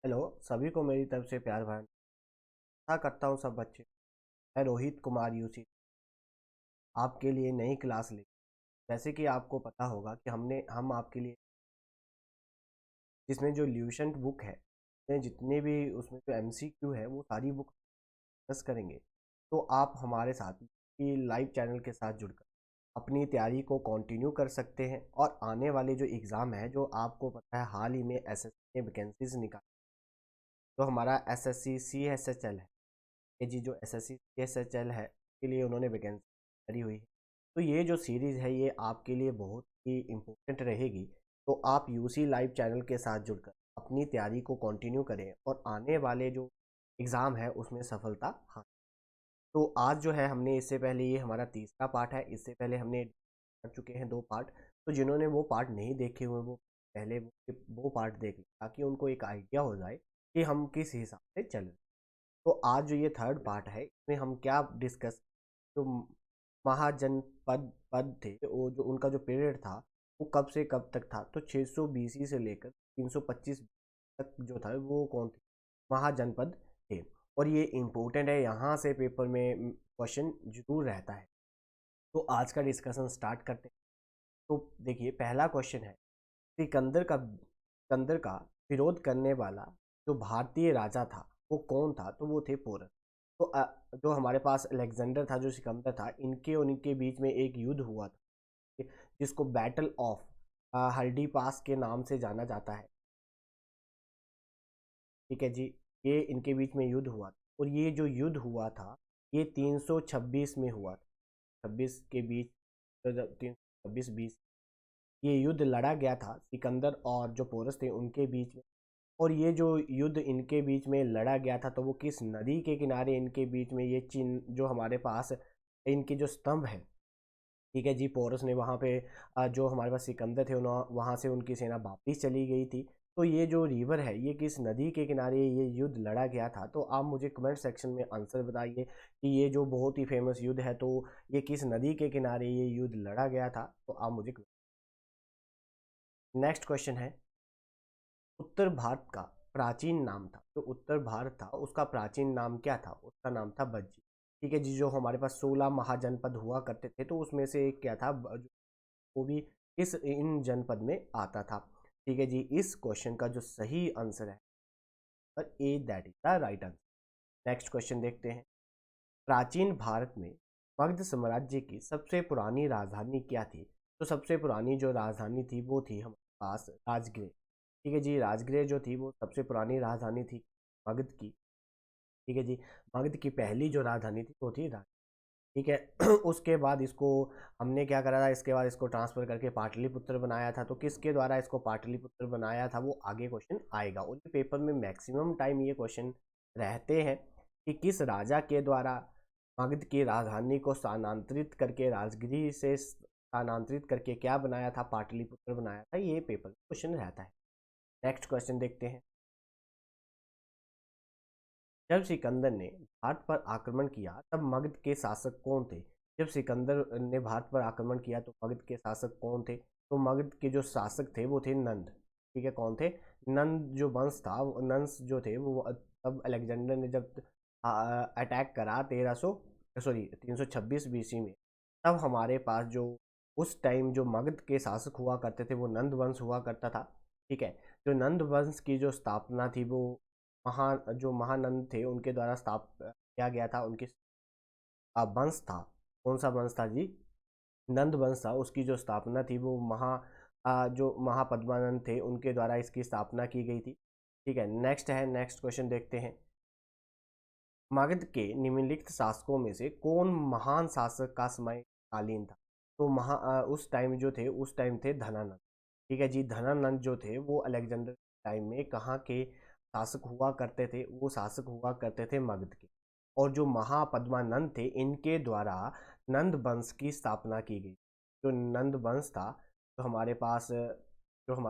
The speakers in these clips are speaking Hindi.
हेलो, सभी को मेरी तरफ से प्यार भरा आशा करता हूँ सब बच्चे। मैं रोहित कुमार यूसी आपके लिए नई क्लास ली। जैसे कि आपको पता होगा कि हम आपके लिए जिसमें जो ल्यूशेंट बुक है, उसमें जितने भी उसमें जो एमसीक्यू है वो सारी बुक डिस्कस करेंगे। तो आप हमारे साथ की लाइव चैनल के साथ जुड़कर अपनी तैयारी को कंटिन्यू कर सकते हैं और आने वाले जो एग्ज़ाम है, जो आपको पता है हाल ही में एसएससी ने वैकेंसीज निकाली, तो हमारा एसएससी सीएसएचएल है। ये जी जो एसएससी सीएसएचएल है के लिए उन्होंने वैकेंसी करी हुई है। तो ये जो सीरीज़ है ये आपके लिए बहुत ही इम्पोर्टेंट रहेगी। तो आप यूसी लाइव चैनल के साथ जुड़कर अपनी तैयारी को कंटिन्यू करें और आने वाले जो एग्ज़ाम है उसमें सफलता हासिल। तो आज जो है हमने इससे पहले, ये हमारा तीसरा पार्ट है। इससे पहले हमने कर चुके हैं 2 पार्ट। तो जिन्होंने वो पार्ट नहीं देखे हुए वो पहले वो पार्ट देख लें ताकि उनको एक आइडिया हो जाए कि हम किस हिसाब से चल रहे हैं। तो आज जो ये थर्ड पार्ट है इसमें हम क्या डिस्कस, जो महाजनपद पद थे, वो जो उनका जो पीरियड था वो कब से कब तक था। तो 600 बीसी से लेकर 325 तक जो था वो कौन थे, महाजनपद थे। और ये इम्पोर्टेंट है, यहाँ से पेपर में क्वेश्चन जरूर रहता है। तो आज का डिस्कशन स्टार्ट करते हैं। तो देखिए पहला क्वेश्चन है, सिकंदर का विरोध करने वाला जो भारतीय राजा था वो कौन था। तो वो थे पोरस। तो जो हमारे पास अलेक्जेंडर था, जो सिकंदर था, इनके और इनके बीच में एक युद्ध हुआ था जिसको बैटल ऑफ हल्दी पास के नाम से जाना जाता है। ठीक है जी, ये इनके बीच में युद्ध हुआ था और ये जो युद्ध हुआ था ये 326 में हुआ था। 26 के बीच, 326-20 ये युद्ध लड़ा गया था सिकंदर और जो पोरस थे उनके बीच में। और ये जो युद्ध इनके बीच में लड़ा गया था तो वो किस नदी के किनारे इनके बीच में, ये चिन्ह जो हमारे पास इनके जो स्तंभ है, ठीक है जी, पोरस ने वहाँ पे जो हमारे पास सिकंदर थे उन्होंने वहाँ से उनकी सेना वापिस चली गई थी। तो ये जो रिवर है ये किस नदी के किनारे ये युद्ध लड़ा गया था। तो आप मुझे कमेंट सेक्शन में आंसर बताइए कि ये जो बहुत ही फेमस युद्ध है तो ये किस नदी के किनारे ये युद्ध लड़ा गया था। तो आप मुझे, नेक्स्ट क्वेश्चन है, उत्तर भारत का प्राचीन नाम था, जो उत्तर भारत था उसका प्राचीन नाम क्या था। उसका नाम था बज्जी। ठीक है जी, जो हमारे पास 16 महाजनपद हुआ करते थे तो उसमें से एक क्या था, वो भी इस इन जनपद में आता था। ठीक है जी, इस क्वेश्चन का जो सही आंसर है पर A, that is the right answer. Next question देखते हैं, प्राचीन भारत में मगध साम्राज्य की सबसे पुरानी राजधानी क्या थी। तो सबसे पुरानी जो राजधानी थी वो थी हमारे पास राजगृह। ठीक है जी, राजगृह जो थी वो सबसे पुरानी राजधानी थी मगध की। ठीक है जी, मगध की पहली जो राजधानी थी वो थी राज। ठीक है उसके बाद इसको हमने क्या करा था, इसके बाद इसको ट्रांसफर करके पाटलिपुत्र बनाया था। तो किसके द्वारा इसको पाटलिपुत्र बनाया था वो आगे क्वेश्चन आएगा। और ये पेपर में मैक्सिमम टाइम ये क्वेश्चन रहते हैं कि किस राजा के द्वारा मगध की राजधानी को स्थानांतरित करके राजगृह से स्थानांतरित करके क्या बनाया था, पाटलिपुत्र बनाया था। ये पेपर में क्वेश्चन रहता है। नेक्स्ट क्वेश्चन देखते हैं, जब सिकंदर ने भारत पर आक्रमण किया तब मगध के शासक कौन थे। जब सिकंदर ने भारत पर आक्रमण किया तो मगध के शासक कौन थे। तो मगध के जो शासक थे वो थे नंद। ठीक है, कौन थे, नंद जो वंश था, नंस जो थे वो, तब अलेक्जेंडर ने जब अटैक करा 326 बीसी में, तब हमारे पास जो उस टाइम जो मगध के शासक हुआ करते थे वो नंद वंश हुआ करता था। ठीक है, जो नंद वंश की जो स्थापना थी वो जो महानंद थे उनके द्वारा किया गया था। उनकी वंश था, कौन सा वंश था जी, नंद वंश था। उसकी जो स्थापना थी वो जो महापद्मानंद थे उनके द्वारा इसकी स्थापना की गई थी। ठीक है, नेक्स्ट है, नेक्स्ट क्वेश्चन देखते हैं, मगध के निम्नलिखित शासकों में से कौन महान शासक का समय कालीन था। तो उस टाइम जो थे उस टाइम थे धनानंद। ठीक है जी, धनानंद जो थे वो अलेक्जेंडर टाइम में कहाँ के शासक हुआ करते थे, वो शासक हुआ करते थे मगध के। और जो महापद्मानंद थे इनके द्वारा नंद वंश की स्थापना की गई। जो नंद वंश था, जो हमारे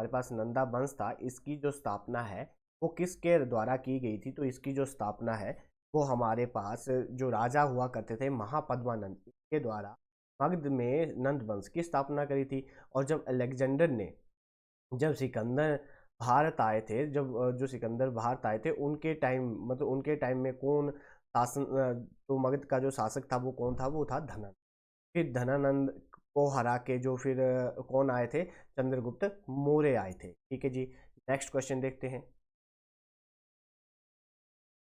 पास नंदा वंश था, इसकी जो स्थापना है वो किसके द्वारा की गई थी। तो इसकी जो स्थापना है वो हमारे पास जो राजा हुआ करते थे महापद्मानंद के द्वारा मगध में नंद वंश की स्थापना करी थी। और जब सिकंदर भारत आए थे, जब जो सिकंदर भारत आए थे उनके टाइम, मतलब उनके टाइम में कौन शासन, तो मगध का जो शासक था वो कौन था, वो था धनानंद। फिर धनानंद को हरा के जो फिर कौन आए थे, चंद्रगुप्त मौर्य आए थे। ठीक है जी। नेक्स्ट क्वेश्चन देखते हैं।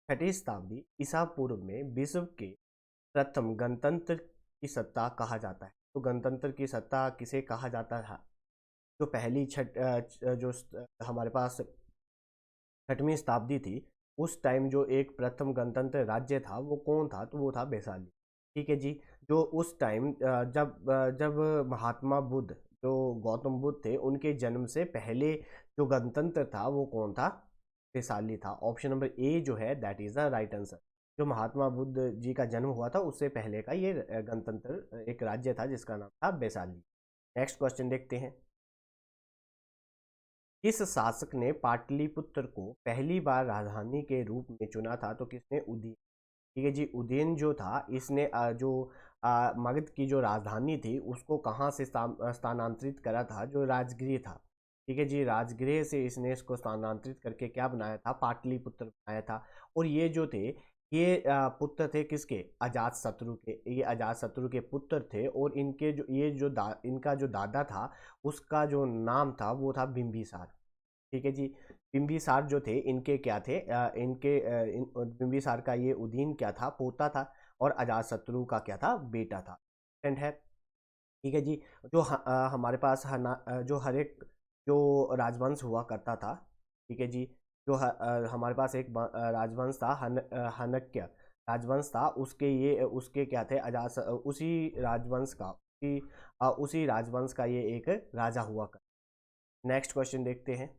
6वीं शताब्दी ईसा पूर्व में विश्व के प्रथम गणतंत्र की सत्ता कहा जाता है। तो गणतंत्र की सत्ता किसे कहा जाता था? जो पहली हमारे पास 6वीं शताब्दी थी, उस टाइम जो एक प्रथम गणतंत्र राज्य था वो कौन था, तो वो था वैशाली। ठीक है जी। जो उस टाइम जब महात्मा बुद्ध, जो गौतम बुद्ध थे, उनके जन्म से पहले जो गणतंत्र था वो कौन था, वैशाली था। ऑप्शन नंबर ए जो है that is the right answer. जो महात्मा बुद्ध जी का जन्म हुआ था उससे पहले का ये गणतंत्र एक राज्य था जिसका नाम था वैशाली। नेक्स्ट क्वेश्चन देखते हैं। किस शासक ने पाटलिपुत्र को पहली बार राजधानी के रूप में चुना था? तो किसने? उदयन। ठीक है जी। उदयन जो था, इसने मगध की जो राजधानी थी उसको कहाँ से स्थानांतरित करा था? जो राजगृह था। ठीक है जी। राजगृह से इसने इसको स्थानांतरित करके क्या बनाया था? पाटलिपुत्र बनाया था। और ये जो थे, ये पुत्र थे किसके? अजात शत्रु के। ये अजात शत्रु के पुत्र थे। और इनके जो इनका जो दादा था उसका जो नाम था वो था बिंबिसार। ठीक है जी। बिंबिसार जो थे इनके क्या थे? बिंबिसार का ये उदयन क्या था? पोता था। और अजातशत्रु का क्या था? बेटा था। एंड है। ठीक है जी। जो हमारे पास जो हर एक जो राजवंश हुआ करता था। ठीक है जी। जो हमारे पास एक राजवंश था, हनक्य राजवंश था। उसके क्या थे? उसी राजवंश का उसी राजवंश का ये एक राजा हुआ कर। नेक्स्ट क्वेश्चन देखते हैं।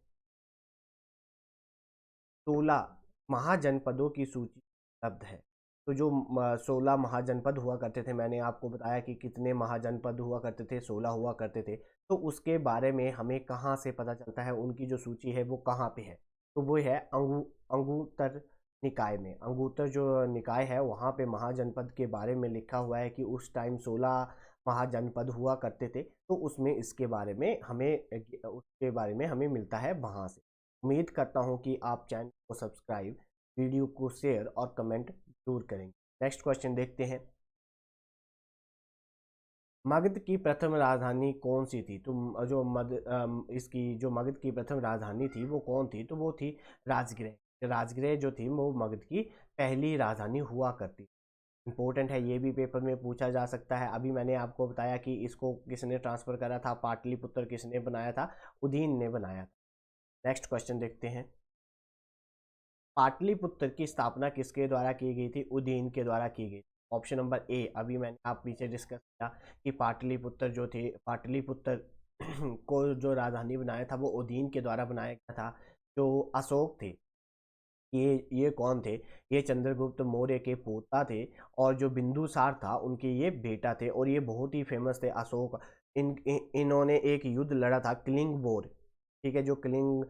16 महाजनपदों की सूची उपलब्ध है। तो जो 16 महाजनपद हुआ करते थे, मैंने आपको बताया कि कितने महाजनपद हुआ करते थे, 16 हुआ करते थे। तो उसके बारे में हमें कहाँ से पता चलता है? उनकी जो सूची है वो कहाँ पे है? तो वो है अंगुत्तर निकाय में। अंगुत्तर जो निकाय है वहाँ पे महाजनपद के बारे में लिखा हुआ है कि उस टाइम 16 महाजनपद हुआ करते थे। तो उसमें उसके बारे में हमें मिलता है वहाँ से। उम्मीद करता हूँ कि आप चैनल को सब्सक्राइब, वीडियो को शेयर और कमेंट जरूर करेंगे। नेक्स्ट क्वेश्चन देखते हैं। मगध की प्रथम राजधानी कौन सी थी? तो इसकी जो मगध की प्रथम राजधानी थी वो कौन थी? तो वो थी राजगृह। राजगृह जो थी वो मगध की पहली राजधानी हुआ करती। इंपॉर्टेंट है, ये भी पेपर में पूछा जा सकता है। अभी मैंने आपको बताया कि इसको किसने ट्रांसफर करा था, पाटलिपुत्र किसने बनाया था? उदयन ने बनाया था। नेक्स्ट क्वेश्चन देखते हैं। पाटलिपुत्र की स्थापना किसके द्वारा की गई थी? उदयन के द्वारा की गई। ऑप्शन नंबर ए, अभी मैंने आप पीछे डिस्कस किया कि पाटलिपुत्र को जो राजधानी बनाया था वो उदयन के द्वारा बनाया गया था। जो अशोक थे, ये कौन थे? ये चंद्रगुप्त मौर्य के पोता थे। और जो बिंदुसार था उनके ये बेटा थे। और ये बहुत ही फेमस थे अशोक। इन्होंने एक युद्ध लड़ा था, कलिंग वॉर। ठीक है। जो कलिंग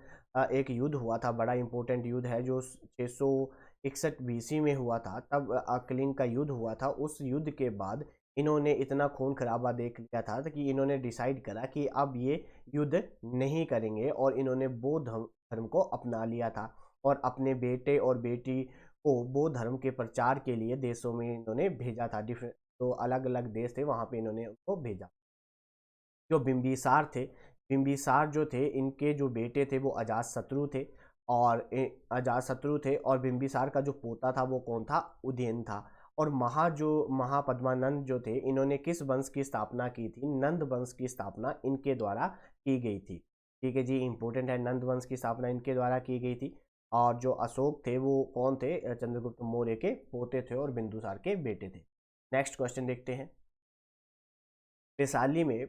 एक युद्ध हुआ था, बड़ा इंपॉर्टेंट युद्ध है, जो 661 बीसी में हुआ था। तब कलिंग का युद्ध हुआ था। उस युद्ध के बाद इन्होंने इतना खून खराबा देख लिया था कि इन्होंने डिसाइड करा कि अब ये युद्ध नहीं करेंगे। और इन्होंने बौद्ध धर्म को अपना लिया था। और अपने बेटे और बेटी को बौद्ध धर्म के प्रचार के लिए देशों में इन्होंने भेजा था। डिफरेंट तो अलग अलग देश थे वहाँ पे इन्होंने उनको भेजा। जो बिंबिसार थे, बिंबिसार जो थे, इनके जो बेटे थे वो अजातशत्रु थे। और अजातशत्रु थे। और बिंबिसार का जो पोता था वो कौन था? उदयन था। और महापद्मानंद जो थे, इन्होंने किस वंश की स्थापना की थी? नंद वंश की स्थापना इनके द्वारा की गई थी। ठीक है जी। इंपॉर्टेंट है, नंद वंश की स्थापना इनके द्वारा की गई थी। और जो अशोक थे वो कौन थे? चंद्रगुप्त मौर्य के पोते थे और बिंदुसार के बेटे थे। नेक्स्ट क्वेश्चन देखते हैं। वैशाली में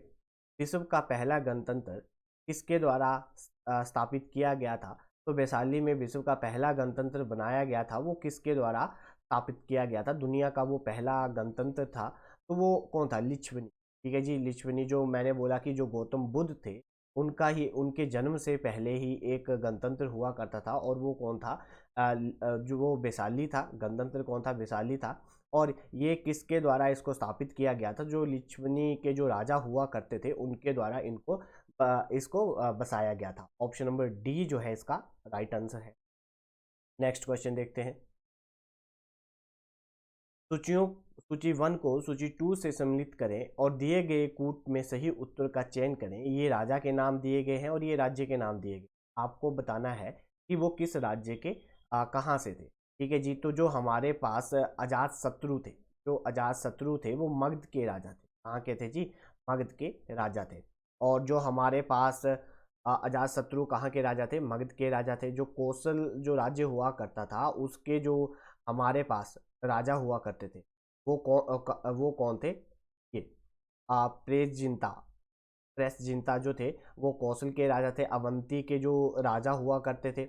विश्व का पहला गणतंत्र किसके द्वारा स्थापित किया गया था? तो वैशाली में विश्व का पहला गणतंत्र बनाया गया था, वो किसके द्वारा स्थापित किया गया था? दुनिया का वो पहला गणतंत्र था। तो वो कौन था? लिच्छविनी। ठीक है जी। लिच्छविनी, जो मैंने बोला कि जो गौतम बुद्ध थे उनके जन्म से पहले ही एक गणतंत्र हुआ करता था। और वो कौन था? जो वो वैशाली था। गणतंत्र कौन था? वैशाली था। और ये किसके द्वारा इसको स्थापित किया गया था? जो लिच्छविनी के जो राजा हुआ करते थे उनके द्वारा इनको इसको बसाया गया था। ऑप्शन नंबर डी जो है इसका राइट आंसर है। नेक्स्ट क्वेश्चन देखते हैं। सूचियों सूची 1 को सूची 2 से सम्मिलित करें और दिए गए कूट में सही उत्तर का चयन करें। ये राजा के नाम दिए गए हैं और ये राज्य के नाम दिए गए। आपको बताना है कि वो किस राज्य के कहाँ से थे। ठीक है जी। तो जो हमारे पास अजात शत्रु थे, जो अजात शत्रु थे वो मगध के राजा थे। कहाँ के थे जी? मगध के राजा थे। और जो हमारे पास अजात शत्रु कहाँ के राजा थे? मगध के राजा थे। जो कौशल जो राज्य हुआ करता था उसके जो हमारे पास राजा हुआ करते थे वो कौन थे? ये प्रेसजिंता प्रेसजिंता जो थे वो कौशल के राजा थे। अवंती के जो राजा हुआ करते थे,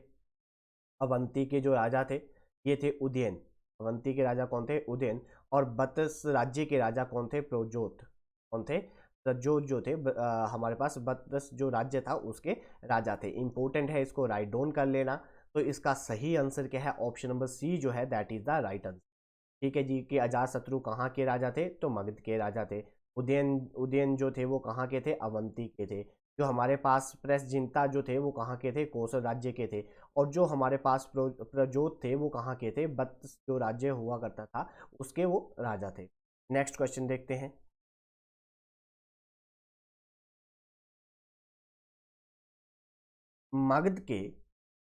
अवंती के जो राजा थे ये थे उदयन। अवंती के राजा कौन थे? उदयन। और बत्स राज्य के राजा कौन थे? प्रज्योत। कौन थे? प्रज्योत जो थे हमारे पास बत्स जो राज्य था उसके राजा थे। इंपॉर्टेंट है, इसको राइट डाउन कर लेना। तो इसका सही आंसर क्या है? ऑप्शन नंबर सी जो है that is the right answer. ठीक है जी। कि अजात शत्रु कहाँ के राजा थे? तो मगध के राजा थे। उदयन उदयन जो थे वो कहाँ के थे? अवंती के थे। जो हमारे पास प्रेसजिंता जो थे वो कहाँ के थे? कौशल राज्य के थे। और जो हमारे पास प्रज्योत थे वो कहाँ के थे? बत्स जो राज्य हुआ करता था उसके वो राजा थे। नेक्स्ट क्वेश्चन देखते हैं। मगध के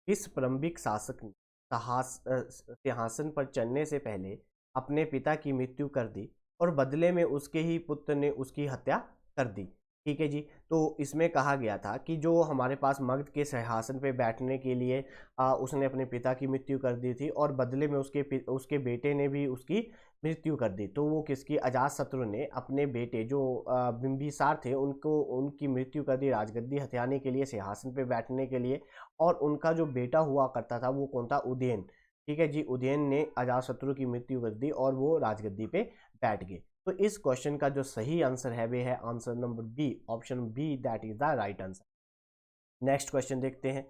किस प्रारंभिक शासक ने सिंहासन पर चढ़ने से पहले अपने पिता की मृत्यु कर दी और बदले में उसके ही पुत्र ने उसकी हत्या कर दी? ठीक है जी। तो इसमें कहा गया था कि जो हमारे पास मगध के सिंहासन पे बैठने के लिए उसने अपने पिता की मृत्यु कर दी थी और बदले में उसके बेटे ने भी उसकी मृत्यु कर दी। तो वो किसकी? अजातशत्रु ने अपने बेटे जो बिंबिसार थे उनको उनकी मृत्यु कर दी राजगद्दी हथियाने के लिए, सिंहासन पे बैठने के लिए। और उनका जो बेटा हुआ करता था वो कौन था? उदयन। ठीक है जी। उदयन ने अजातशत्रु की मृत्यु कर दी और वो राजगद्दी पे बैठ गए। तो इस क्वेश्चन का जो सही आंसर है वे है answer number B, option B that is the right answer. Next question देखते हैं।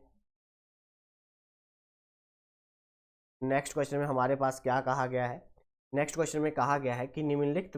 नेक्स्ट क्वेश्चन में हमारे पास क्या कहा गया है? नेक्स्ट क्वेश्चन में कहा गया है कि निम्नलिखित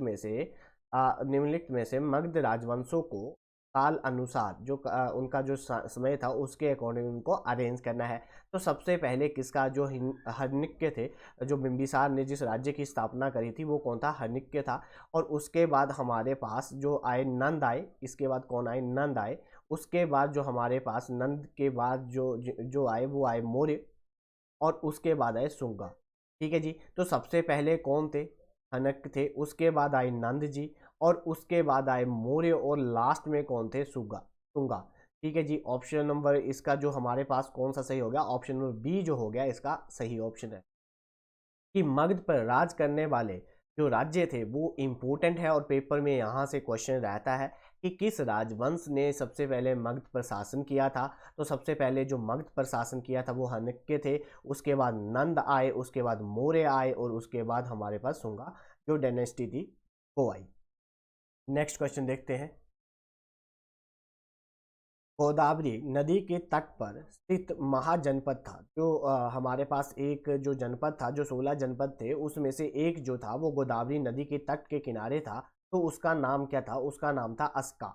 में से मगध राजवंशों को काल अनुसार जो उनका जो समय था उसके अकॉर्डिंग उनको अरेंज करना है। तो सबसे पहले किसका? जो हर्निक्य थे, जो बिंबिसार ने जिस राज्य की स्थापना करी थी वो कौन था? हर्निक्य था। और उसके बाद हमारे पास जो आए नंद आए। इसके बाद कौन आए? नंद आए। उसके बाद जो हमारे पास नंद के बाद जो आए वो आए मौर्य। और उसके बाद आए शुंगा। ठीक है जी। तो सबसे पहले कौन थे? हनक थे। उसके बाद आए नंद जी और उसके बाद आए मौर्य और लास्ट में कौन थे? शुंगा। शुंगा। ठीक है जी। ऑप्शन नंबर इसका जो हमारे पास कौन सा सही हो गया? ऑप्शन नंबर बी जो हो गया इसका सही ऑप्शन है। कि मगध पर राज करने वाले जो राज्य थे वो इम्पोर्टेंट है और पेपर में यहाँ से क्वेश्चन रहता है कि किस राजवंश ने सबसे पहले मगध पर शासन किया था। तो सबसे पहले जो मगध पर शासन किया था वो हनक्य थे। उसके बाद नंद आए, उसके बाद मौर्य आए और उसके बाद हमारे पास शुंगा जो डायनेस्टी थी वो आई। नेक्स्ट क्वेश्चन देखते हैं। गोदावरी नदी के तट पर स्थित महाजनपद था। जो हमारे पास एक जो जनपद था, जो 16 जनपद थे उसमें से एक जो था वो गोदावरी नदी के तट के किनारे था। तो उसका नाम क्या था? उसका नाम था अस्का।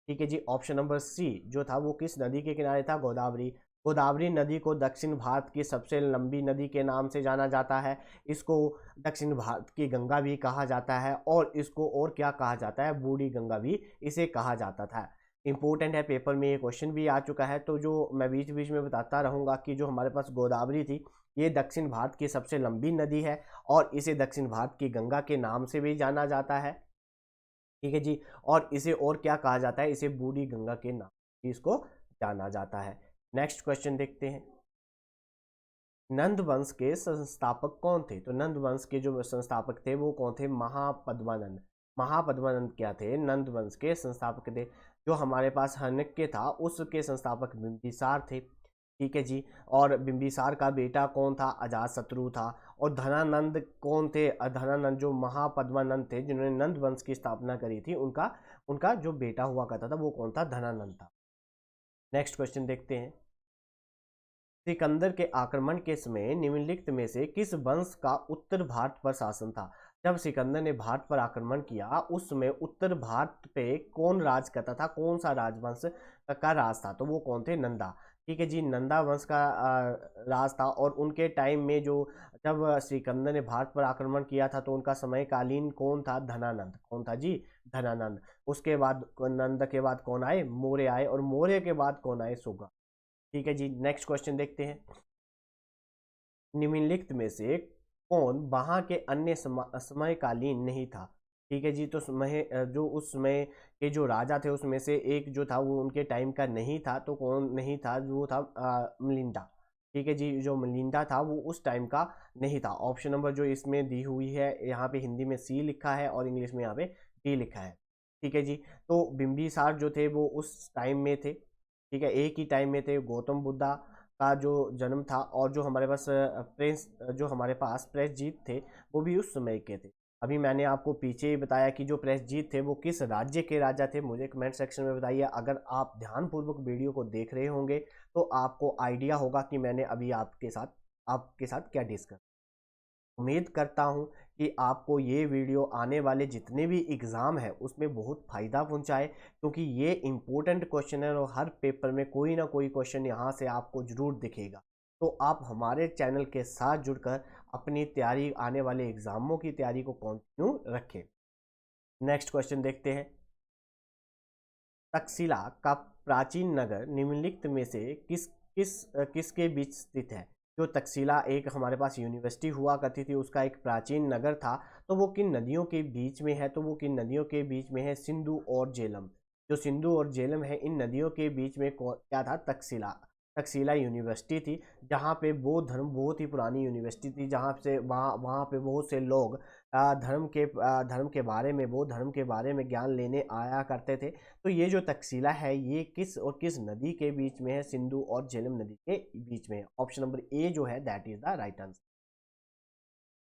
ठीक है जी। ऑप्शन नंबर सी जो था वो किस नदी के किनारे था? गोदावरी। गोदावरी नदी को दक्षिण भारत की सबसे लंबी नदी के नाम से जाना जाता है। इसको दक्षिण भारत की गंगा भी कहा जाता है और इसको और क्या कहा जाता है? बूढ़ी गंगा भी इसे कहा जाता था। इंपॉर्टेंट है, पेपर में ये क्वेश्चन भी आ चुका है। तो जो मैं बीच बीच में बताता रहूँगा कि जो हमारे पास गोदावरी थी ये दक्षिण भारत की सबसे लंबी नदी है और इसे दक्षिण भारत की गंगा के नाम से भी जाना जाता है। ठीक है जी। और इसे और क्या कहा जाता है? इसे बूढ़ी गंगा के नाम से इसको जाना जाता है। नेक्स्ट क्वेश्चन देखते हैं। नंद वंश के संस्थापक कौन थे? तो नंद वंश के जो संस्थापक थे वो कौन थे? महापद्मानंद। महापद्मानंद क्या थे? नंद वंश के संस्थापक थे। जो हमारे पास हनक्य था उसके संस्थापक बिंबिसार थे। ठीक है जी। और बिंबिसार का बेटा कौन था? अजातशत्रु था। और धनानंद कौन थे? धनानंद जो महापद्मानंद थे जिन्होंने नंद वंश की स्थापना करी थी उनका उनका जो बेटा हुआ करता था वो कौन था? धनानंद था। नेक्स्ट क्वेश्चन देखते हैं। सिकंदर के आक्रमण के समय निम्नलिखित में से किस वंश का उत्तर भारत पर शासन था? जब सिकंदर ने भारत पर आक्रमण किया उस समय उत्तर भारत पे कौन राज करता था, कौन सा राजवंश का राज था, तो वो कौन थे, नंदा। ठीक है जी, नंदा वंश का राज था। और उनके टाइम में जो जब सिकंदर ने भारत पर आक्रमण किया था तो उनका समयकालीन कौन था, धनानंद। कौन था जी, धनानंद। उसके बाद नंद के बाद कौन आए, मौर्य आए। और मौर्य के बाद कौन आए, सुगा। ठीक है जी, नेक्स्ट क्वेश्चन देखते हैं। निम्नलिखित में से कौन वहां के अन्य समयकालीन नहीं था। ठीक है जी, तो समय जो उस समय के जो राजा थे उसमें से एक जो था वो उनके टाइम का नहीं था, तो कौन नहीं था, वो था मिलिंडा। ठीक है जी, जो मिलिंडा था वो उस टाइम का नहीं था। ऑप्शन नंबर जो इसमें दी हुई है यहाँ पे हिंदी में सी लिखा है और इंग्लिश में यहाँ पे डी लिखा है। ठीक है जी, तो बिंबिसार जो थे वो उस टाइम में थे। ठीक है, एक ही टाइम में थे। गौतम बुद्धा का जो जन्म था और जो हमारे पास प्रिंस जो हमारे पास प्रेसजीत थे वो भी उस समय के थे। अभी मैंने आपको पीछे ही बताया कि जो प्रेसजीत थे वो किस राज्य के राजा थे। मुझे कमेंट सेक्शन में बताइए। अगर आप ध्यानपूर्वक वीडियो को देख रहे होंगे तो आपको आइडिया होगा कि मैंने अभी आपके साथ क्या डिस्कस। उम्मीद करता हूं कि आपको ये वीडियो आने वाले जितने भी एग्ज़ाम है उसमें बहुत फ़ायदा पहुंचाए, क्योंकि ये इम्पोर्टेंट क्वेश्चन है और हर पेपर में कोई ना कोई क्वेश्चन यहाँ से आपको ज़रूर दिखेगा। तो आप हमारे चैनल के साथ जुड़कर अपनी तैयारी, आने वाले एग्ज़ामों की तैयारी को कंटिन्यू रखें। नेक्स्ट क्वेश्चन देखते हैं। तक्षशिला का प्राचीन नगर निम्नलिखित में से किसके बीच स्थित है। जो तक्षशिला एक हमारे पास यूनिवर्सिटी हुआ करती थी उसका एक प्राचीन नगर था, तो वो किन नदियों के बीच में है, तो वो किन नदियों के बीच में है, सिंधु और झेलम। जो सिंधु और झेलम है इन नदियों के बीच में क्या था, तक्षशिला। तक्षशिला यूनिवर्सिटी थी जहाँ पे बौद्ध धर्म, बहुत ही पुरानी यूनिवर्सिटी थी जहाँ से वहाँ वहाँ पे बहुत से लोग धर्म के बारे में, बौद्ध धर्म के बारे में ज्ञान लेने आया करते थे। तो ये जो तक्षशिला है ये किस और किस नदी के बीच में है, सिंधु और झेलम नदी के बीच में है। ऑप्शन नंबर ए जो है that is the right answer.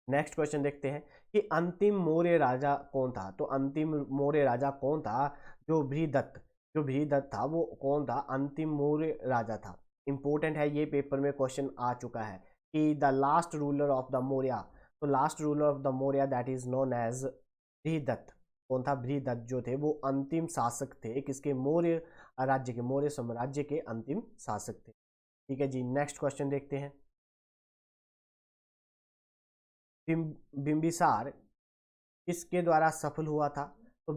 Next question देखते हैं कि अंतिम मौर्य राजा कौन था। तो अंतिम मौर्य राजा कौन था, जो बृहदत्त था वो कौन था, अंतिम मौर्य राजा था। इंपॉर्टेंट है, ये पेपर में क्वेश्चन आ चुका है कि the last ruler of the Maurya. तो last ruler of the Maurya that is known as Brihadatta. कौन था, बृहदत्त जो थे वो अंतिम शासक थे किसके, मौर्य राज्य के, मौर्य साम्राज्य के अंतिम शासक थे। ठीक है जी, नेक्स्ट क्वेश्चन देखते हैं। बिंबिसार किसके द्वारा सफल हुआ था। तो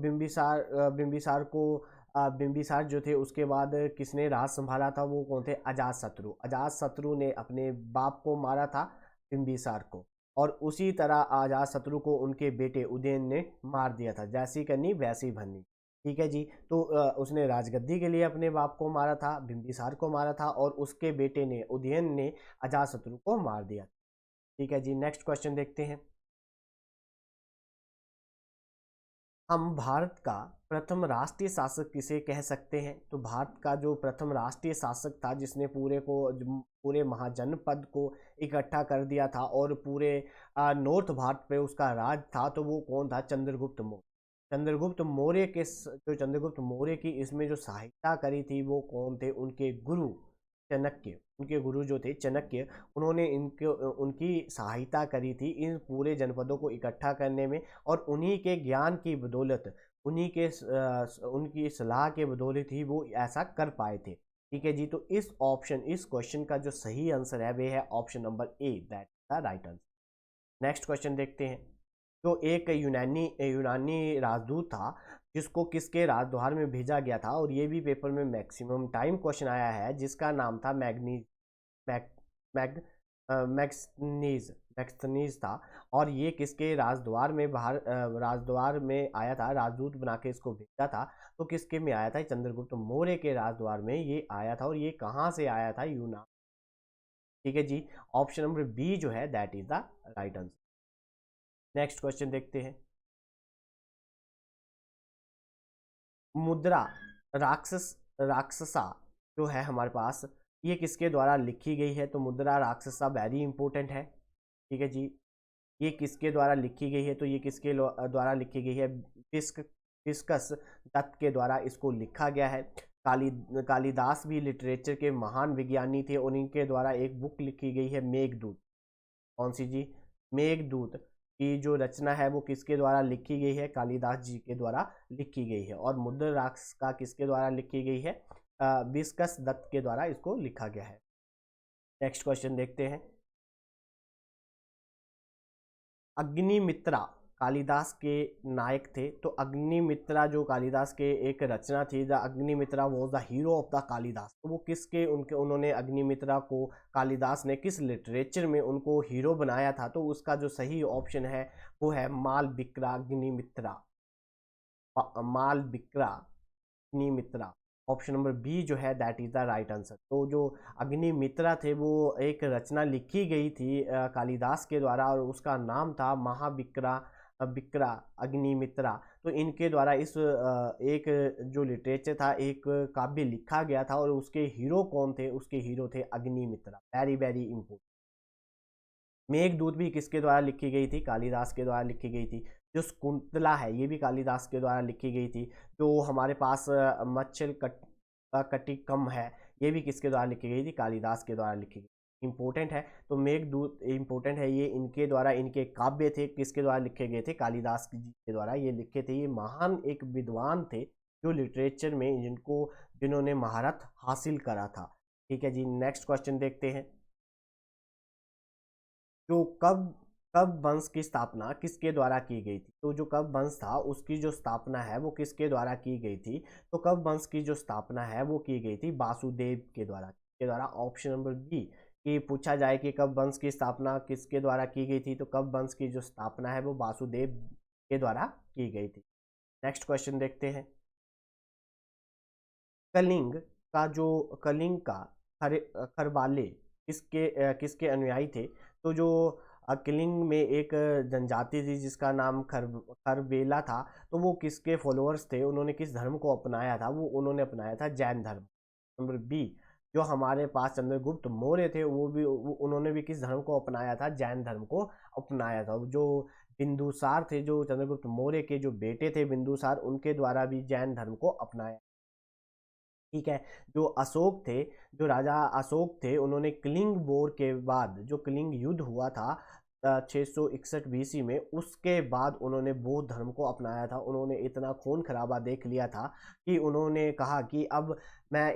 बिंबिसार जो थे उसके बाद किसने राज संभाला था, वो कौन थे, अजातशत्रु। अजातशत्रु ने अपने बाप को मारा था, बिंबिसार को। और उसी तरह अजातशत्रु को उनके बेटे उदयन ने मार दिया था। जैसी करनी वैसी भरनी। ठीक है जी, तो उसने राजगद्दी के लिए अपने बाप को मारा था, बिंबिसार को मारा था, और उसके बेटे ने, उदयन ने, अजातशत्रु को मार दिया। ठीक है जी, नेक्स्ट क्वेश्चन देखते हैं। हम भारत का प्रथम राष्ट्रीय शासक किसे कह सकते हैं। तो भारत का जो प्रथम राष्ट्रीय शासक था जिसने पूरे महाजनपद को इकट्ठा कर दिया था और पूरे नॉर्थ भारत पे उसका राज था, तो वो कौन था, चंद्रगुप्त मौर्य। चंद्रगुप्त मौर्य की इसमें जो सहायता करी थी वो कौन थे, उनके गुरु चाणक्य। उनके गुरु जो थे चाणक्य, उन्होंने इनके उनकी सहायता करी थी इन पूरे जनपदों को इकट्ठा करने में। और उन्हीं के ज्ञान की बदौलत, उनकी सलाह के बदौलत ही वो ऐसा कर पाए थे। ठीक है जी, तो इस क्वेश्चन का जो सही आंसर है वे है option number A, that the right answer. Next question देखते हैं। जो एक यूनानी यूनानी राजदूत था जिसको किसके राजद्वार में भेजा गया था, और ये भी पेपर में मैक्सिमम टाइम क्वेश्चन आया है, जिसका नाम था मैग मैग मैक्सनीज मैक्सनीज था। और ये किसके राजद्वार में आया था, राजदूत बना के इसको भेजा था। तो किसके में आया था, चंद्रगुप्त मौर्य के राजद्वार में ये आया था। और ये कहाँ से आया था, यूनान। ठीक है जी, ऑप्शन नंबर बी जो है that is the right answer. Next question देखते हैं। मुद्रा राक्षसा जो है हमारे पास, ये किसके द्वारा लिखी गई है। तो मुद्रा राक्षसा वेरी इंपॉर्टेंट है। ठीक है जी, ये किसके द्वारा लिखी गई है, तो ये किसके द्वारा लिखी गई है, डिस्कस दत्त के द्वारा इसको लिखा गया है। कालिदास भी लिटरेचर के महान विज्ञानी थे और इनके द्वारा एक बुक लिखी गई है, मेघदूत। कौन सी जी, मेघदूत। की जो रचना है वो किसके द्वारा लिखी गई है? कालिदास जी के द्वारा लिखी गई है। और मुद्र रास का किसके द्वारा लिखी गई है? विस्कस दत्त के द्वारा इसको लिखा गया है। नेक्स्ट क्वेश्चन देखते हैं। अग्निमित्रा कालिदास के नायक थे। तो अग्निमित्रा जो कालिदास के एक रचना थी, the Agnimitra was the hero of the Kalidas. तो वो किसके उन्होंने अग्निमित्रा को कालिदास ने किस लिटरेचर में उनको हीरो बनाया था? तो उसका जो सही ऑप्शन है वो है Malavika Agnimitra, Malavika Agnimitra. Option number B जो है that is the right answer. तो जो अग्निमित्रा थे वो एक रचना लिखी गई थी कालिदास के द्वारा और उसका नाम था महाविक्रा विक्रा अग्निमित्रा। तो इनके द्वारा इस एक जो लिटरेचर था, एक काव्य लिखा गया था और उसके हीरो कौन थे? उसके हीरो थे Agnimitra. Very very important. Meghdoot भी किसके द्वारा लिखी गई थी? कालिदास के द्वारा लिखी गई थी। जो शकुंतला है ये भी कालिदास के द्वारा लिखी गई थी। जो हमारे पास मच्छल कटिकम है ये भी किसके द्वारा लिखी गई थी? कालिदास के द्वारा लिखी गई। इंपॉर्टेंट है। तो मेघदूत इंपॉर्टेंट है, ये इनके द्वारा, इनके काव्य थे, किसके द्वारा लिखे गए थे? कालिदास जी के द्वारा ये लिखे थे। ये महान एक विद्वान थे जो लिटरेचर में जिन्होंने महारत हासिल करा था। ठीक है जी, नेक्स्ट क्वेश्चन देखते हैं। जो कब वंश की स्थापना किसके द्वारा की गई थी? तो जो कब वंश था उसकी जो स्थापना है वो किसके द्वारा की गई थी? तो कब वंश की जो स्थापना है वो की गई थी वासुदेव के द्वारा। ऑप्शन नंबर बी कि पूछा जाए कि कब वंश की स्थापना किसके द्वारा की गई थी, तो कब वंश की जो स्थापना है वो वासुदेव के द्वारा की गई थी। नेक्स्ट क्वेश्चन देखते हैं। कलिंग का खरबाले किसके अनुयायी थे? तो जो कलिंग में एक जनजाति थी जिसका नाम खरबेला था। तो वो किसके फॉलोअर्स थे? उन्होंने किस धर्म को अपनाया था? वो उन्होंने अपनाया था जैन धर्म। नंबर बी जो हमारे पास चंद्रगुप्त मौर्य थे उन्होंने भी किस धर्म को अपनाया था? जैन धर्म को अपनाया था। जो बिंदुसार थे, जो चंद्रगुप्त मौर्य के जो बेटे थे बिंदुसार, उनके द्वारा भी जैन धर्म को अपनाया। ठीक है। जो अशोक थे, जो राजा अशोक थे, उन्होंने कलिंग वॉर के बाद, जो कलिंग युद्ध हुआ था 661 बीसी में, उसके बाद उन्होंने बौद्ध धर्म को अपनाया था। उन्होंने इतना खून खराबा देख लिया था कि उन्होंने कहा कि अब मैं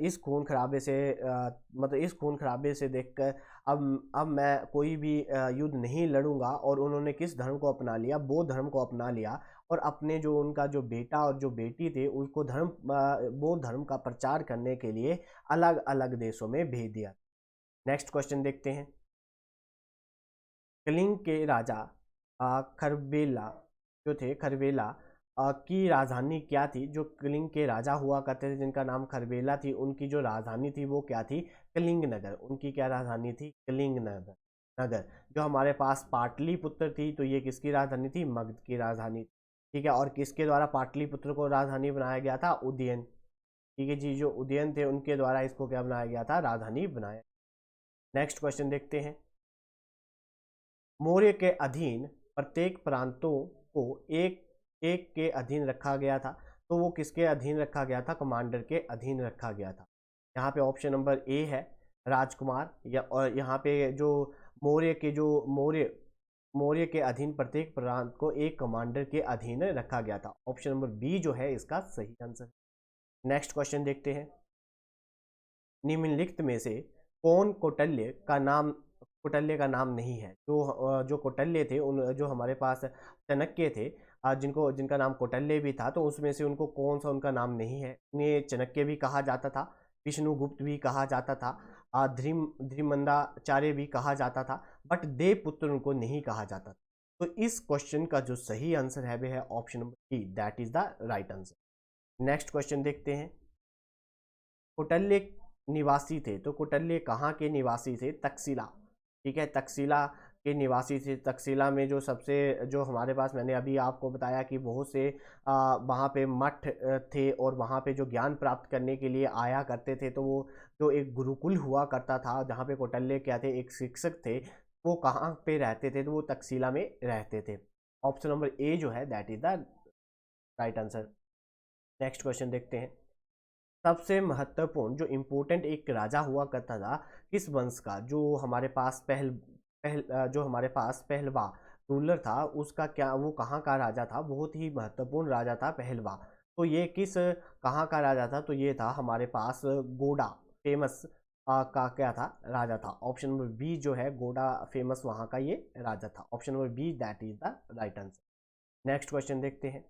इस खून खराबे से मतलब इस खून खराबे से देखकर अब मैं कोई भी युद्ध नहीं लड़ूंगा। और उन्होंने किस धर्म को अपना लिया? बौद्ध धर्म को अपना लिया। और अपने जो उनका जो बेटा और जो बेटी थे उसको बौद्ध धर्म का प्रचार करने के लिए अलग अलग देशों में भेज दिया। नेक्स्ट क्वेश्चन देखते हैं। कलिंग के राजा खरबेला जो थे, खरबेला की राजधानी क्या थी? जो कलिंग के राजा हुआ करते थे जिनका नाम खरबेला थी, उनकी जो राजधानी थी वो क्या थी? कलिंग नगर। उनकी क्या राजधानी थी? कलिंग नगर। जो हमारे पास पाटलिपुत्र थी तो ये किसकी राजधानी थी? मगध की राजधानी। ठीक है। और किसके द्वारा पाटलिपुत्र को राजधानी बनाया गया था? उदयन। ठीक है जी, जो उदयन थे उनके द्वारा इसको क्या बनाया गया था? राजधानी बनाया। नेक्स्ट क्वेश्चन देखते हैं। मौर्य के अधीन प्रत्येक प्रांतों को एक एक के अधीन रखा गया था। तो वो किसके अधीन रखा गया था? कमांडर के अधीन रखा गया था। यहाँ पे ऑप्शन नंबर ए है राजकुमार, या और यहाँ पे जो मौर्य के अधीन प्रत्येक प्रांत को एक कमांडर के अधीन रखा गया था। ऑप्शन नंबर बी जो है इसका सही आंसर। नेक्स्ट क्वेश्चन देखते हैं। निम्नलिखित में से कौन कौटल्य का नाम नहीं है? जो कौटल्य थे, जो हमारे पास चाणक्य थे, जिनका नाम कौटल्य भी था, तो उसमें से उनको कौन सा उनका नाम नहीं है? उन्हें चाणक्य भी कहा जाता था, विष्णुगुप्त भी कहा जाता था, धीमंदाचार्य भी कहा जाता था, बट देवपुत्र उनको नहीं कहा जाता था। तो इस क्वेश्चन का जो सही आंसर है वह है option number D, that is the right answer. Next question देखते हैं। कौटल्य निवासी थे, तो कौटल्य कहाँ के निवासी थे? तक्षशिला। ठीक है, तक्षशिला के निवासी थे। तक्षशिला में जो हमारे पास, मैंने अभी आपको बताया कि बहुत से वहाँ पे मठ थे और वहाँ पे जो ज्ञान प्राप्त करने के लिए आया करते थे। तो वो जो एक गुरुकुल हुआ करता था जहाँ पे कौटल्य क्या थे? एक शिक्षक थे। वो कहाँ पे रहते थे? तो वो तक्षशिला में रहते थे। ऑप्शन नंबर ए जो है that is the right answer. Next question देखते हैं। सबसे महत्वपूर्ण जो इम्पोर्टेंट एक राजा हुआ करता था किस वंश का? जो हमारे पास पहलवा रूलर था उसका क्या, वो कहाँ का राजा था, बहुत ही महत्वपूर्ण राजा था पहलवा। तो ये किस कहाँ का राजा था, तो ये था हमारे पास गोडा फेमस का क्या था, राजा था। ऑप्शन नंबर बी जो है गोडा फेमस वहाँ का ये राजा था। Option number B that is the right answer. Next question देखते हैं।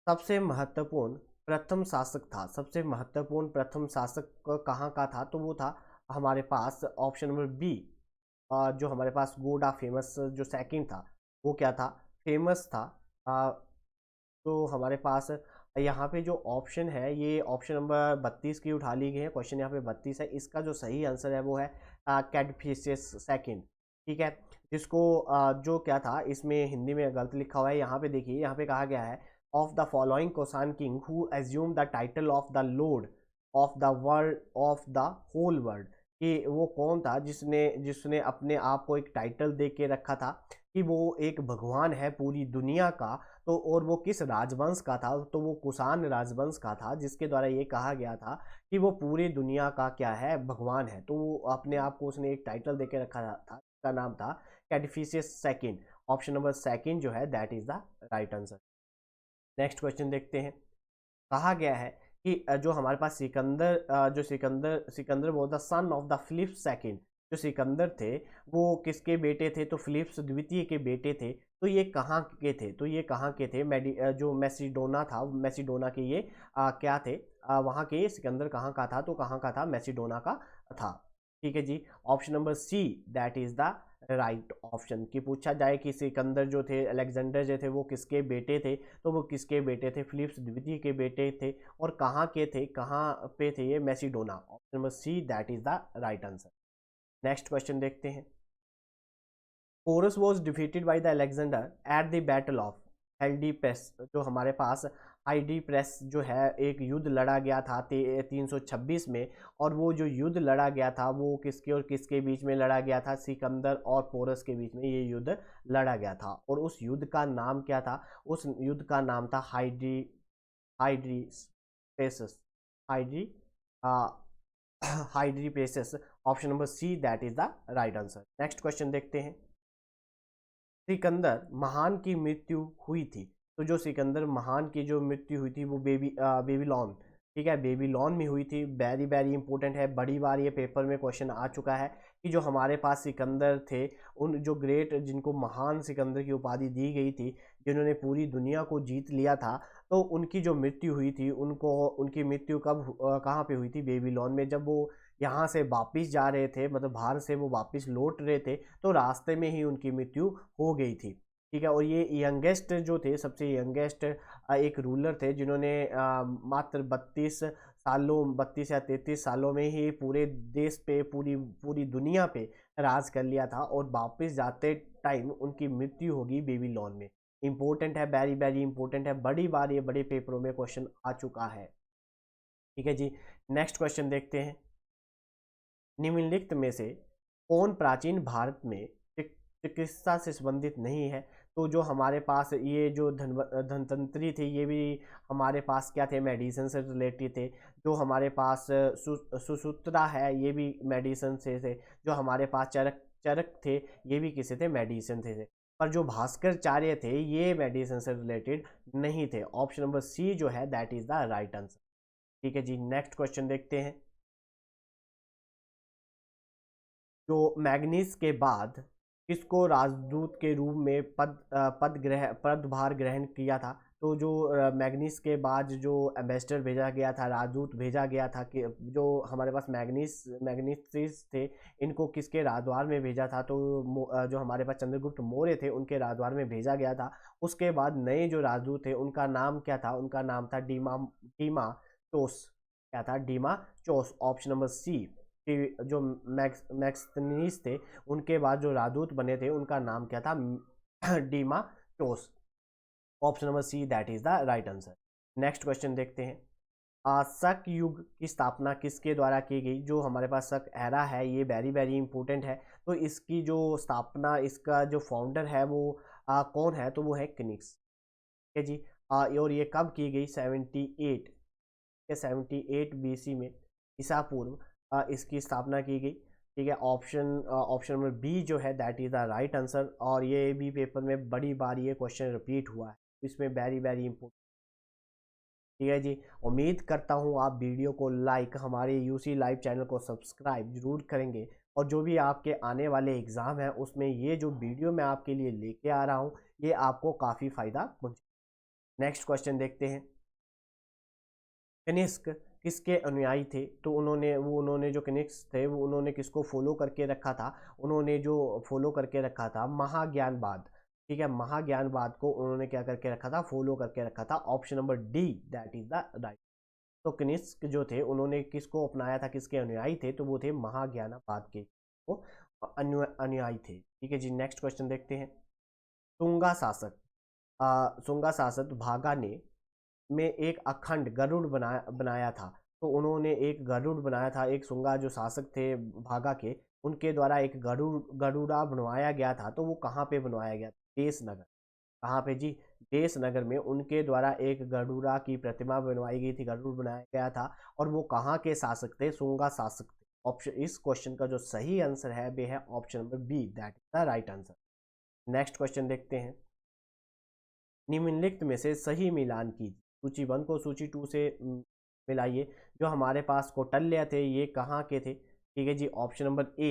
सबसे महत्वपूर्ण प्रथम शासक था, सबसे महत्वपूर्ण प्रथम शासक कहाँ का था, तो वो था हमारे पास ऑप्शन नंबर बी, जो हमारे पास गोडा फेमस जो सेकंड था वो क्या था, फेमस था। तो हमारे पास यहाँ पे जो ऑप्शन है ये ऑप्शन नंबर 32 की उठा ली गई है। क्वेश्चन यहाँ पे 32 है, इसका जो सही आंसर है वो है कैडफिशियस सेकंड। ठीक है, जिसको जो क्या था इसमें हिंदी में गलत लिखा हुआ है। यहाँ पे देखिए, यहाँ पे कहा गया है of the following Kushan king who assume the title of the lord of the world of the whole world, कि वो कौन था जिसने जिसने अपने आप को एक टाइटल दे के रखा था कि वो एक भगवान है पूरी दुनिया का। तो और वो किस राजवंश का था, तो वो कुषाण राजवंश का था, जिसके द्वारा ये कहा गया था कि वो पूरी दुनिया का क्या है, भगवान है। तो वो अपने आप को उसने एक टाइटल देके रखा था, जिसका नाम था कैडफिशियस सेकंड। ऑप्शन नंबर सेकंड जो है that is the right answer. Next question देखते हैं। कहा गया है कि जो हमारे पास सिकंदर जो सिकंदर सिकंदर वो the son of the Philips second, जो सिकंदर थे वो किसके बेटे थे, तो फिलिप्स द्वितीय के बेटे थे। तो ये कहाँ के थे, तो ये कहाँ के थे, जो मैसिडोना था, मैसिडोना के ये क्या थे, वहाँ के सिकंदर कहाँ का था, तो कहाँ का था, मैसिडोना का था। ठीक है जी, option number C that is the right option. कि पूछा जाए कि सिकंदर जो थे, अलेक्जेंडर जो थे, वो किसके बेटे थे, तो वो किसके बेटे थे, फिलिप्स द्वितीय के बेटे थे। और कहाँ के थे, कहाँ पे थे ये, Macedonia. Option number C that is the right answer. Next question देखते हैं। Porus was defeated by the Alexander at the battle of हेल्डी प्रेस, जो हमारे पास हाइडी प्रेस जो है एक युद्ध लड़ा गया था 326 में। और वो जो युद्ध लड़ा गया था वो किसके और किसके बीच में लड़ा गया था, सिकंदर और पोरस के बीच में ये युद्ध लड़ा गया था। और उस युद्ध का नाम क्या था, उस युद्ध का नाम था हाइडी हाइड्री पेसस हाइड्री Hydaspes. Option number C that is the right answer. Next question देखते हैं। सिकंदर महान की मृत्यु हुई थी, तो जो सिकंदर महान की जो मृत्यु हुई थी वो बेबीलोन, ठीक है, बेबीलोन में हुई थी। वेरी वेरी इंपॉर्टेंट है, बड़ी बार ये पेपर में क्वेश्चन आ चुका है कि जो हमारे पास सिकंदर थे, उन जो ग्रेट, जिनको महान सिकंदर की उपाधि दी गई थी, जिन्होंने पूरी दुनिया को जीत लिया था, तो उनकी जो मृत्यु हुई थी, उनको उनकी मृत्यु कहाँ पे हुई थी, बेबीलोन में। जब वो यहाँ से वापिस जा रहे थे, मतलब बाहर से वो वापिस लौट रहे थे, तो रास्ते में ही उनकी मृत्यु हो गई थी। ठीक है, और ये यंगेस्ट जो थे, सबसे यंगेस्ट एक रूलर थे, जिन्होंने मात्र 32 या 33 सालों में ही पूरे देश पे, पूरी पूरी दुनिया पे राज कर लिया था। और वापस जाते टाइम उनकी मृत्यु होगी बेबीलोन में। इंपॉर्टेंट है, वेरी वेरी इंपॉर्टेंट है, बड़ी बार ये बड़े पेपरों में क्वेश्चन आ चुका है। ठीक है जी, नेक्स्ट क्वेश्चन देखते हैं। निम्नलिखित में से कौन प्राचीन भारत में चिकित्सा से संबंधित नहीं है, तो जो हमारे पास ये जो धनवंतरी थे, ये भी हमारे पास क्या थे, मेडिसिन से रिलेटेड थे। जो हमारे पास सुसूत्रा है, ये भी मेडिसिन से थे। जो हमारे पास चरक चरक थे, ये भी किसे थे, मेडिसिन थे। पर जो भास्कराचार्य थे ये मेडिसिन से रिलेटेड नहीं थे। ऑप्शन नंबर सी जो है that is the right answer. ठीक है जी, नेक्स्ट क्वेश्चन देखते हैं। जो मैग्नीस के बाद किसको राजदूत के रूप में पदभार ग्रहण किया था, तो जो मैग्नीस के बाद जो एम्बेसडर भेजा गया था, राजदूत भेजा गया था, कि जो हमारे पास मैग्नीस थे, इनको किसके राजद्वार में भेजा था, तो जो हमारे पास चंद्रगुप्त मौर्य थे उनके राजद्वार में भेजा गया था। उसके बाद नए जो राजदूत थे उनका नाम क्या था, उनका नाम था डीमा चोस। क्या था, डीमा चोस। ऑप्शन नंबर सी, कि जो मैक्सनीस थे उनके बाद जो राजदूत बने थे उनका नाम क्या था, Deimachus. Option number C that is the right answer. Next question देखते हैं। शक युग की स्थापना किसके द्वारा की गई, जो हमारे पास शक एरा है ये वेरी वेरी इंपॉर्टेंट है। तो इसकी जो स्थापना, इसका जो फाउंडर है वो कौन है, तो वो है किनिक्स। ठीक है जी, और ये कब की गई, 78 के 78 BC में, ईसा पूर्व इसकी स्थापना की गई। ठीक है, ऑप्शन नंबर बी जो है that is the right answer. और ये भी पेपर में बड़ी बार ये क्वेश्चन रिपीट हुआ है, इसमें वेरी वेरी इंपॉर्टेंट। ठीक है जी, उम्मीद करता हूँ आप वीडियो को लाइक, हमारे यूसी लाइव चैनल को सब्सक्राइब जरूर करेंगे, और जो भी आपके आने वाले एग्ज़ाम हैं उसमें ये जो वीडियो मैं आपके लिए लेके आ रहा हूँ ये आपको काफ़ी फ़ायदा पहुँचे। नेक्स्ट क्वेश्चन देखते हैं। कनिष्क किसके अनुयायी थे? तो उन्होंने जो कनिष्क थे वो उन्होंने किसको फॉलो करके रखा था? उन्होंने जो फॉलो करके रखा था महाज्ञानवाद। ठीक है, महाज्ञानवाद को उन्होंने क्या करके रखा था? फॉलो करके रखा था। Option number D that is the right. तो कनिष्क जो थे उन्होंने किसको अपनाया था, किसके अनुयायी थे? तो वो थे महाज्ञानवाद के वो अनुयायी थे। ठीक है जी, नेक्स्ट क्वेश्चन देखते हैं। सुंगा शासक सुंगा शासक भागा ने में एक अखंड गरुड़ बनाया था। तो उन्होंने एक गरुड़ बनाया था, एक सुंगा जो शासक थे भागा के, उनके द्वारा एक गरुड़ा बनवाया गया था। तो वो कहाँ पे बनवाया गया? देशनगर। कहाँ पे जी? देशनगर में उनके द्वारा एक गरुड़ा की प्रतिमा बनवाई गई थी, गरुड़ बनाया गया था। और वो कहाँ के शासक थे? सुंगा शासक थे। ऑप्शन, इस क्वेश्चन का जो सही आंसर है वे है option number B that is the right answer. Next question देखते हैं। निम्नलिखित में से सही मिलान कीजिए। सूची 1 को सूची 2 से मिलाइए। जो हमारे पास कौटिल्य थे ये कहाँ के थे? ठीक है जी, ऑप्शन नंबर ए,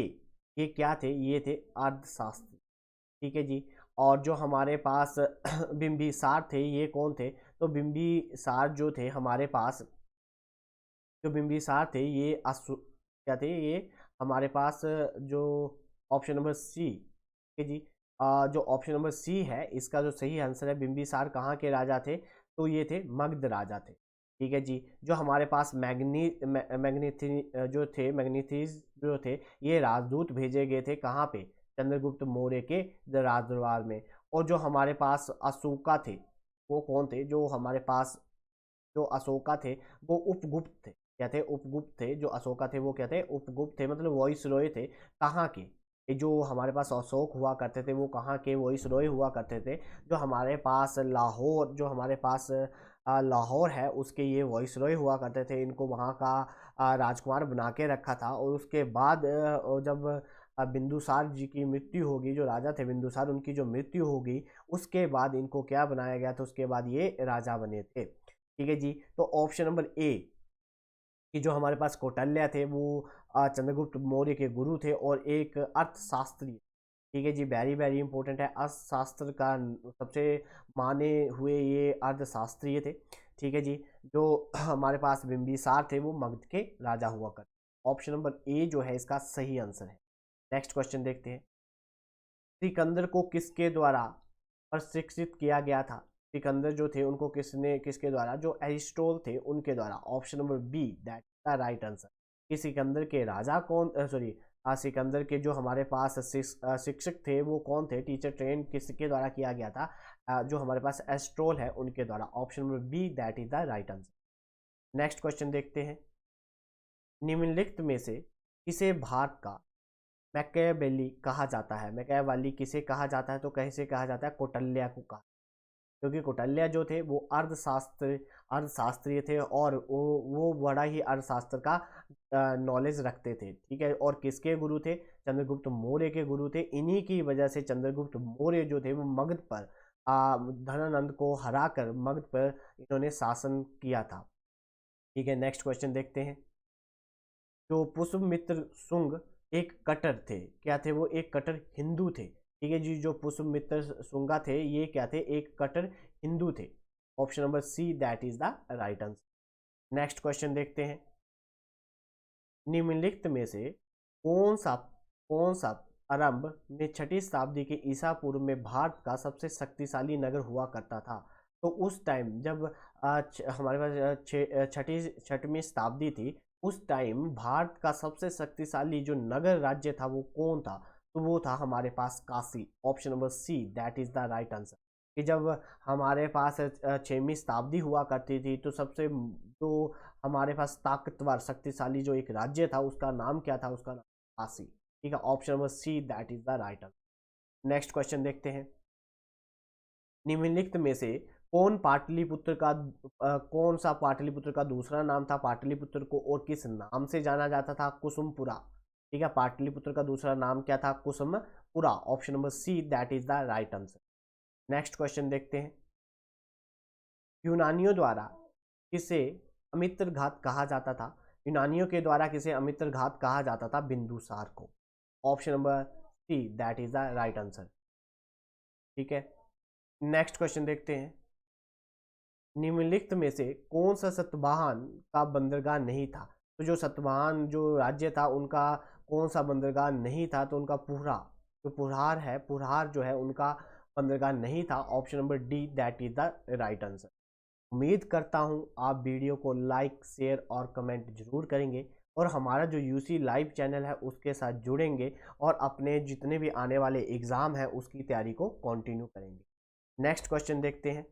ये क्या थे? ये थे अर्थशास्त्री। ठीक है जी। और जो हमारे पास बिंबिसार थे ये कौन थे? तो बिंबिसार जो थे हमारे पास, जो बिंबिसार थे ये क्या थे? ये हमारे पास जो ऑप्शन नंबर सी। ठीक है जी, जो ऑप्शन नंबर सी है इसका जो सही आंसर है, बिंबिसार कहाँ के राजा थे? तो ये थे मगध राजा थे। ठीक है जी। जो हमारे पास मैग्नीथी जो थे, मैग्नीथीज जो थे, ये राजदूत भेजे गए थे कहाँ पे? चंद्रगुप्त मौर्य के राजदरबार में। और जो हमारे पास अशोका थे वो कौन थे? जो हमारे पास जो अशोका थे वो उपगुप्त थे। क्या थे? उपगुप्त थे। जो अशोका थे वो क्या थे? उपगुप्त थे, मतलब वॉइस रॉय थे। कहाँ के? ये जो हमारे पास अशोक हुआ करते थे वो कहाँ के वॉइस रॉय हुआ करते थे? जो हमारे पास लाहौर, जो हमारे पास लाहौर है उसके ये वॉइस रॉय हुआ करते थे। इनको वहाँ का राजकुमार बना के रखा था। और उसके बाद जब बिंदुसार जी की मृत्यु होगी, जो राजा थे बिंदुसार, उनकी जो मृत्यु होगी उसके बाद इनको क्या बनाया गया था? उसके बाद ये राजा बने थे। ठीक है जी। तो ऑप्शन नंबर ए कि जो हमारे पास कौटिल्य थे वो चंद्रगुप्त मौर्य के गुरु थे और एक अर्थशास्त्री। ठीक है जी, वेरी वेरी इंपॉर्टेंट है। अर्थशास्त्र का सबसे माने हुए ये अर्थशास्त्री थे। ठीक है जी। जो हमारे पास बिंबिसार थे वो मगध के राजा हुआ करते। ऑप्शन नंबर ए जो है इसका सही आंसर है। नेक्स्ट क्वेश्चन देखते हैं। सिकंदर को किसके द्वारा प्रशिक्षित किया गया था? सिकंदर जो थे उनको किसके द्वारा? जो एरिस्टोल थे उनके द्वारा। Option number B that the right answer. कि सिकंदर के राजा कौन, सॉरी, सिकंदर के जो हमारे पास शिक्षक थे वो कौन थे? टीचर ट्रेन किसके द्वारा किया गया था? जो हमारे पास एस्ट्रोल है उनके द्वारा। Option number B that is the right answer. Next question देखते हैं। निम्नलिखित में से किसे भारत का मैकेबेली कहा जाता है? मैकेवाली किसे कहा जाता है? तो कैसे कहा जाता है? कौटिल्य को कहा। क्योंकि कौटिल्य जो थे वो अर्थशास्त्रीय थे और वो बड़ा ही अर्थशास्त्र का नॉलेज रखते थे। ठीक है, और किसके गुरु थे? चंद्रगुप्त मौर्य के गुरु थे। इन्हीं की वजह से चंद्रगुप्त मौर्य जो थे वो मगध पर धनानंद को हराकर मगध पर इन्होंने शासन किया था। ठीक है, नेक्स्ट क्वेश्चन देखते हैं। जो पुष्पमित्र शुंग एक कट्टर थे, क्या थे वो? एक कट्टर हिंदू थे। ठीक है जी, जो पुष्पमित्र शुंगा थे ये क्या थे? एक कट्टर हिंदू थे। Option number C that is the right answer. Next question देखते हैं। निम्नलिखित में से कौन सा आरंभ में 6वीं शताब्दी के ईसा पूर्व में भारत का सबसे शक्तिशाली नगर हुआ करता था? तो उस टाइम जब हमारे पास छठवीं शताब्दी थी, उस टाइम भारत का सबसे शक्तिशाली जो नगर राज्य था वो कौन था? तो वो था हमारे पास Kashi. Option number C that is the right answer. कि जब हमारे पास 6वीं शताब्दी हुआ करती थी तो सबसे जो हमारे पास ताकतवर शक्तिशाली जो एक राज्य था उसका नाम क्या था? उसका नाम काशी। ठीक है, option number C that is the right answer. Next question देखते हैं। निम्नलिखित में से कौन सा पाटलिपुत्र का दूसरा नाम था? पाटलिपुत्र को और किस नाम से जाना जाता था? कुसुमपुरा। ठीक है, पाटलिपुत्र का दूसरा नाम क्या था? Kusumapura. Option number C that is the right answer. Next question देखते हैं। यूनानियों द्वारा किसे अमित्रघात कहा जाता था? यूनानियों के द्वारा किसे अमित्रघात कहा जाता था? बिंदुसार को। Option number C that is the right answer. ठीक है, नेक्स्ट क्वेश्चन देखते हैं। निम्नलिखित में से कौन सा सतवाहन का बंदरगाह नहीं था? तो जो सतवाहन जो राज्य था उनका कौन सा बंदरगाह नहीं था? तो उनका पुरहा, जो पुरहार है, पुरहार जो है उनका बंदरगाह नहीं था। Option number D that is the right answer. उम्मीद करता हूं आप वीडियो को लाइक, शेयर और कमेंट जरूर करेंगे और हमारा जो यूसी लाइव चैनल है उसके साथ जुड़ेंगे और अपने जितने भी आने वाले एग्ज़ाम हैं उसकी तैयारी को कंटिन्यू करेंगे। नेक्स्ट क्वेश्चन देखते हैं।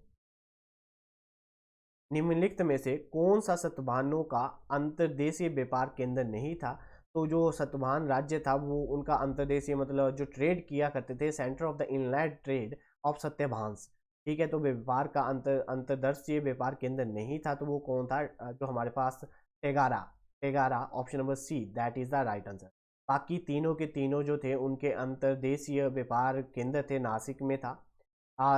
निम्नलिखित में से कौन सा सतवाहनों का अंतर्देशीय व्यापार केंद्र नहीं था? तो जो सतवाहन राज्य था वो उनका अंतर्देशीय मतलब जो ट्रेड किया करते थे, centre of the inland trade of सत्यभांस। ठीक है, तो व्यापार का अंतर्देशीय व्यापार केंद्र नहीं था, तो वो कौन था? जो हमारे पास Tagara, Tagara. Option number C that is the right answer. बाकी तीनों के तीनों जो थे उनके अंतर्देशीय व्यापार केंद्र थे, नासिक में था,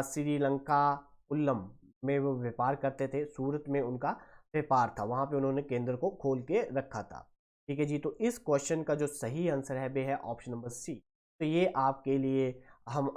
श्रीलंका, उल्लम में वो व्यापार करते थे, सूरत में उनका व्यापार था, वहां पे उन्होंने केंद्र को खोल के रखा था। ठीक है जी, तो इस क्वेश्चन का जो सही आंसर है वे है ऑप्शन नंबर सी। तो ये आपके लिए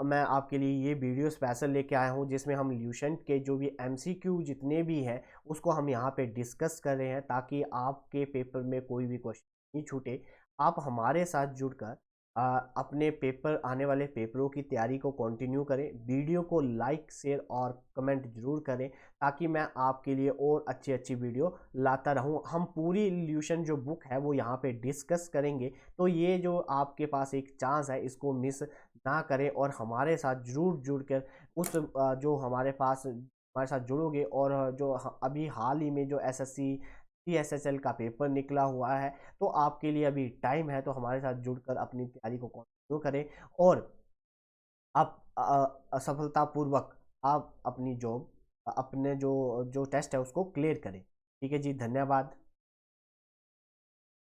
मैं आपके लिए ये वीडियो स्पेशल लेके आया हूँ जिसमें हम ल्यूसेंट के जो भी एमसीक्यू जितने भी हैं उसको हम यहाँ पे डिस्कस कर रहे हैं ताकि आपके पेपर में कोई भी क्वेश्चन नहीं छूटे। आप हमारे साथ जुड़कर अपने पेपर, आने वाले पेपरों की तैयारी को कंटिन्यू करें। वीडियो को लाइक, शेयर और कमेंट जरूर करें ताकि मैं आपके लिए और अच्छी अच्छी वीडियो लाता रहूं। हम पूरी ल्यूशन जो बुक है वो यहाँ पे डिस्कस करेंगे, तो ये जो आपके पास एक चांस है इसको मिस ना करें और हमारे साथ जरूर जुड़कर उस जो हमारे साथ जुड़ोगे और जो अभी हाल ही में जो एसएससी सीएसएसएल का पेपर निकला हुआ है तो आपके लिए अभी टाइम है, तो हमारे साथ जुड़कर अपनी तैयारी को कंटिन्यू करें और आप सफलतापूर्वक आप अपनी जॉब, अपने जो जो टेस्ट है उसको क्लियर करें। ठीक है जी, धन्यवाद।